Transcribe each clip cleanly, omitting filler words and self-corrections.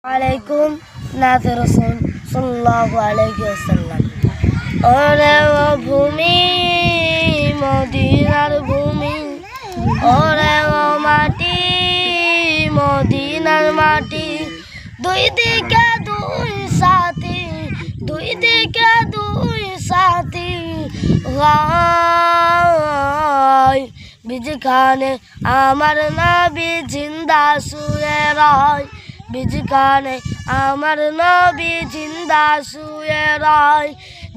আলাইকুম নাতে রাসূল সাল্লাল্লাহু আলাইহি ওয়াসাল্লাম। ওরে ও ভূমি মদিনার ভূমি, ওরে ও মাটি মদিনার মাটি, দুই দিকে দুই সাথী, দুই দিকে দুই সাথী গায়। বিজখানে আমার নবী জিন্দা শুয়ে রয়, বিজখানে আমার নবী জিন্দা শুয়ে রয়।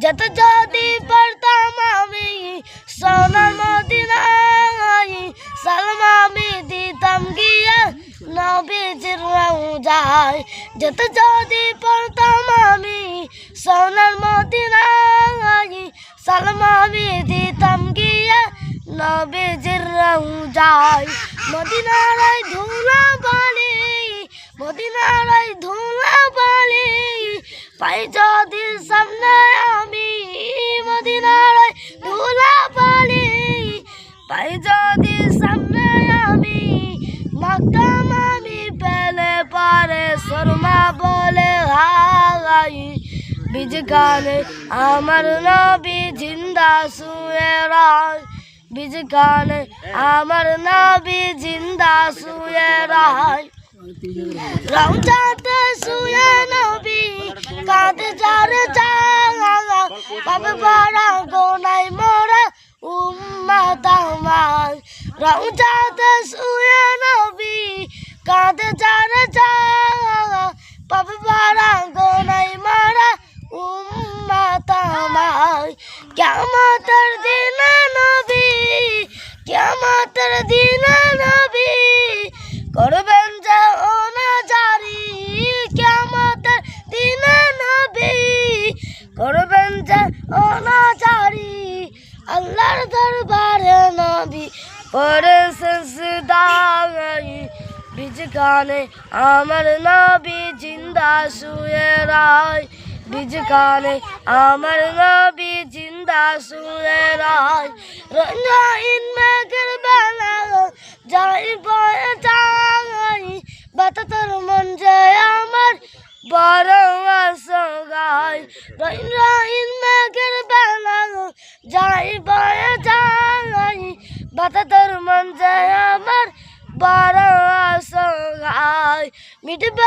যত যদি পড়তাম আমি সোনার মদিনায়, সালাম আমি দিতাম গিয়ে নবীজির রওজায়। যত যদি পড়তাম আমি সোনার মদিনায়, সালাম আমি দিতাম গিয়ে নবীজির রওজায়। মদিনার ধুলা বালি, মদিনার ধুলা বালি, পাই যদি সামনে আমি মদিনার ধুলা বালি, পাই যদি সামনে আমি মাকদাম আমি পেলে পারে শর্মা বলে হাই। বিজখানে আমার নবী জিন্দা শুয়ে রয়, বিজখানে আমার নবী জিন্দা শুয়ে রয়। রওজাতে শুয়ে নবী কাঁদে যার জাগা, পাবে বড় গোনায় মোরা উম্মত আমার। রওজাতে শুয়ে নবী কাঁদে যার জাগা, পাবে বড় গোনায় মোরা উম্মত আমার। কিয়ামতের দিনে নবী, কিয়ামতের দিনে নবী করবেন যে ওনা জারি, কিয়ামতের দিনে নবী করবেন যে ওনা জারি। আল্লাহর দরবারে নবী করেছেন সিজদায়, বিজখানে আমার নবী জিন্দা শুয়ে রয়, বিজখানে আমার নবী জিন্দা শুয়ে রয়। রঙিন মেঘের বেলা যাই বয়ে যাই, বাতাতর মন যে আমার বড় গায়। রঙিন মেঘের বেলা যাই বয়ে যাই, বাতাতর মন যে আমার বড় গায়। মিটবে